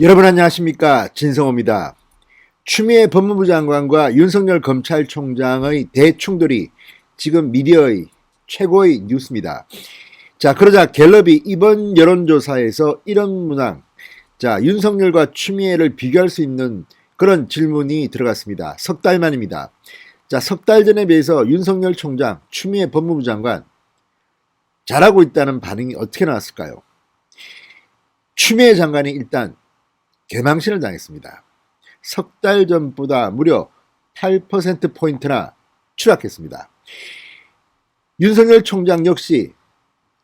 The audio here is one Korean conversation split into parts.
여러분 안녕하십니까, 진성호입니다. 추미애 법무부 장관과 윤석열 검찰총장의 대충돌이 지금 미디어의 최고의 뉴스입니다. 자, 그러자 갤럽이 이번 여론조사에서 이런 문항, 자, 윤석열과 추미애를 비교할 수 있는 그런 질문이 들어갔습니다. 석 달 만입니다. 자, 석 달 전에 비해서 윤석열 총장, 추미애 법무부 장관 잘하고 있다는 반응이 어떻게 나왔을까요? 추미애 장관이 일단 개망신을 당했습니다. 석 달 전보다 무려 8%포인트나 추락했습니다. 윤석열 총장 역시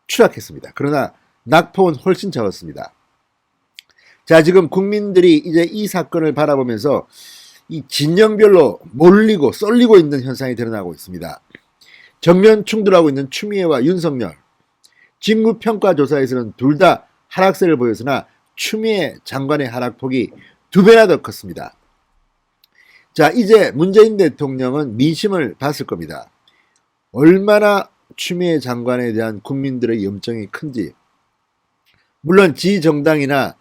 추락했습니다. 그러나 낙폭은 훨씬 적었습니다. 자, 지금 국민들이 이제 이 사건을 바라보면서 이 진영별로 몰리고 쏠리고 있는 현상이 드러나고 있습니다. 정면 충돌하고 있는 추미애와 윤석열. 직무평가조사에서는 둘 다 하락세를 보였으나 추미애 장관의 하락폭이 2배나 더 컸습니다. 자, 이제 문재인 대통령은 민심을 봤을 겁니다. 얼마나 추미애 장관에 대한 국민들의 염증이 큰지. 물론 지정당이나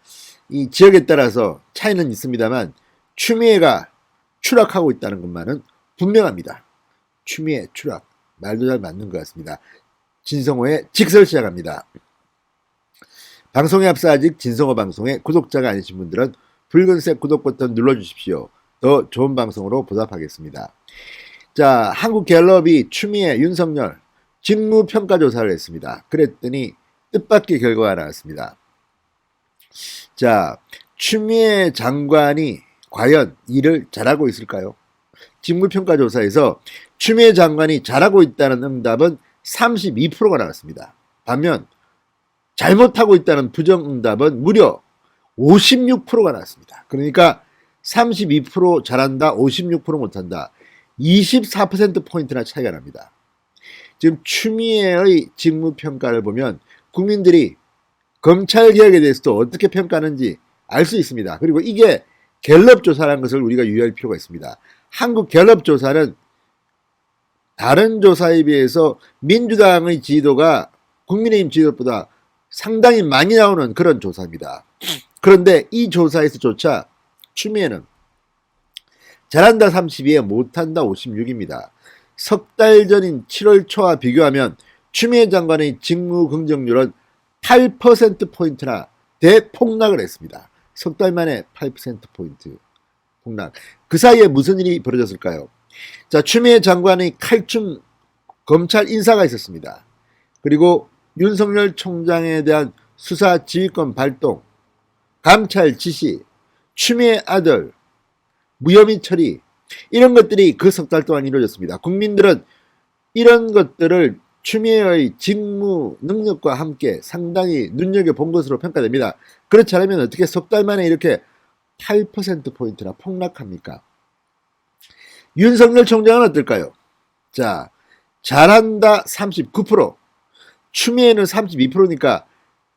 이 지역에 따라서 차이는 있습니다만 추미애가 추락하고 있다는 것만은 분명합니다. 추미애 추락. 말도 잘 맞는 것 같습니다. 진성호의 직설 시작합니다. 방송에 앞서 아직 진성호 방송의 구독자가 아니신 분들은 붉은색 구독 버튼 눌러주십시오. 더 좋은 방송으로 보답하겠습니다. 자, 한국갤럽이 추미애, 윤석열 직무평가조사를 했습니다. 그랬더니 뜻밖의 결과가 나왔습니다. 자, 추미애 장관이 과연 일을 잘하고 있을까요? 직무평가조사에서 추미애 장관이 잘하고 있다는 응답은 32%가 나왔습니다. 반면 잘못하고 있다는 부정응답은 무려 56%가 나왔습니다. 그러니까 32% 잘한다, 56% 못한다. 24%포인트나 차이가 납니다. 지금 추미애의 직무평가를 보면 국민들이 검찰개혁에 대해서도 어떻게 평가하는지 알 수 있습니다. 그리고 이게 갤럽조사라는 것을 우리가 유의할 필요가 있습니다. 한국 갤럽조사는 다른 조사에 비해서 민주당의 지지도가 국민의힘 지지도보다 상당히 많이 나오는 그런 조사입니다. 그런데 이 조사에서조차 추미애는 잘한다 32에 못한다 56입니다. 석 달 전인 7월 초와 비교하면 추미애 장관의 직무 긍정률은 8%포인트나 대폭락을 했습니다. 석 달 만에 8%포인트 폭락. 그 사이에 무슨 일이 벌어졌을까요? 자, 추미애 장관의 칼춤 검찰 인사가 있었습니다. 그리고 윤석열 총장에 대한 수사 지휘권 발동, 감찰 지시, 추미애 아들, 무혐의 처리, 이런 것들이 그 석 달 동안 이루어졌습니다. 국민들은 이런 것들을 추미애의 직무 능력과 함께 상당히 눈여겨본 것으로 평가됩니다. 그렇지 않으면 어떻게 석 달 만에 이렇게 8%포인트나 폭락합니까? 윤석열 총장은 어떨까요? 자, 잘한다 39%, 추미애는 32%니까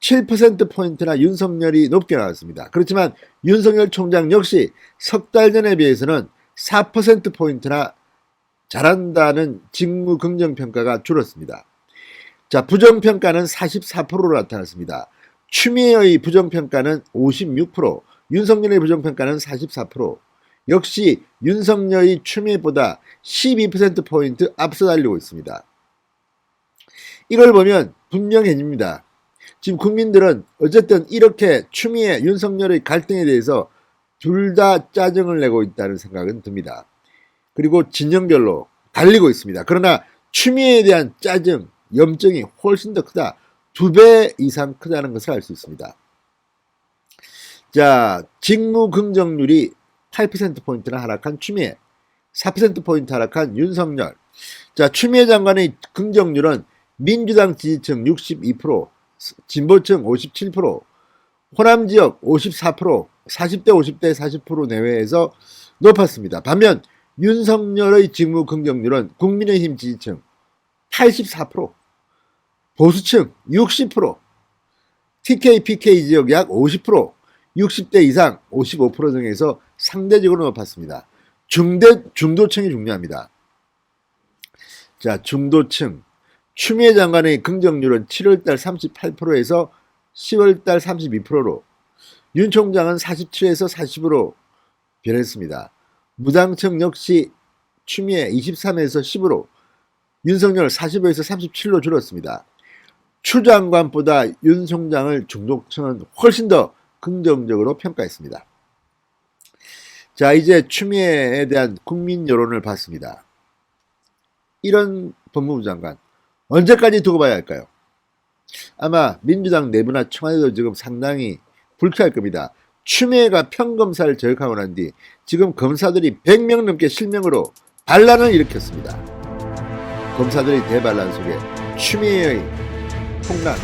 7%포인트나 윤석열이 높게 나왔습니다. 그렇지만 윤석열 총장 역시 석 달 전에 비해서는 4%포인트나 잘한다는 직무 긍정평가가 줄었습니다. 자, 부정평가는 44%로 나타났습니다. 추미애의 부정평가는 56%, 윤석열의 부정평가는 44%. 역시 윤석열이 추미애보다 12%포인트 앞서 달리고 있습니다. 이걸 보면 분명해집니다. 지금 국민들은 어쨌든 이렇게 추미애, 윤석열의 갈등에 대해서 둘 다 짜증을 내고 있다는 생각은 듭니다. 그리고 진영별로 갈리고 있습니다. 그러나 추미애에 대한 짜증, 염증이 훨씬 더 크다. 2배 이상 크다는 것을 알 수 있습니다. 자, 직무 긍정률이 8%포인트나 하락한 추미애, 4%포인트 하락한 윤석열. 자, 추미애 장관의 긍정률은 민주당 지지층 62%, 진보층 57%, 호남지역 54%, 40대 50대 40% 내외에서 높았습니다. 반면 윤석열의 직무 긍정률은 국민의힘 지지층 84%, 보수층 60%, TK, PK 지역 약 50%, 60대 이상 55% 등에서 상대적으로 높았습니다. 중도층이 중요합니다. 자, 중도층. 추미애 장관의 긍정률은 7월달 38%에서 10월달 32%로, 윤 총장은 47에서 40으로 변했습니다. 무당청 역시 추미애 23에서 10으로, 윤석열 45에서 37로 줄었습니다. 추 장관보다 윤 총장을 중도층은 훨씬 더 긍정적으로 평가했습니다. 자, 이제 추미애에 대한 국민 여론을 봤습니다. 이런 법무부 장관 언제까지 두고 봐야 할까요? 아마 민주당 내부나 청와대도 지금 상당히 불쾌할 겁니다. 추미애가 평검사를 저격하고 난 뒤 지금 검사들이 100명 넘게 실명으로 반란을 일으켰습니다. 검사들의 대반란 속에 추미애의 폭락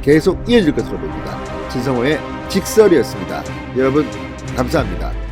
계속 이어질 것으로 보입니다. 진성호의 직설이었습니다. 여러분 감사합니다.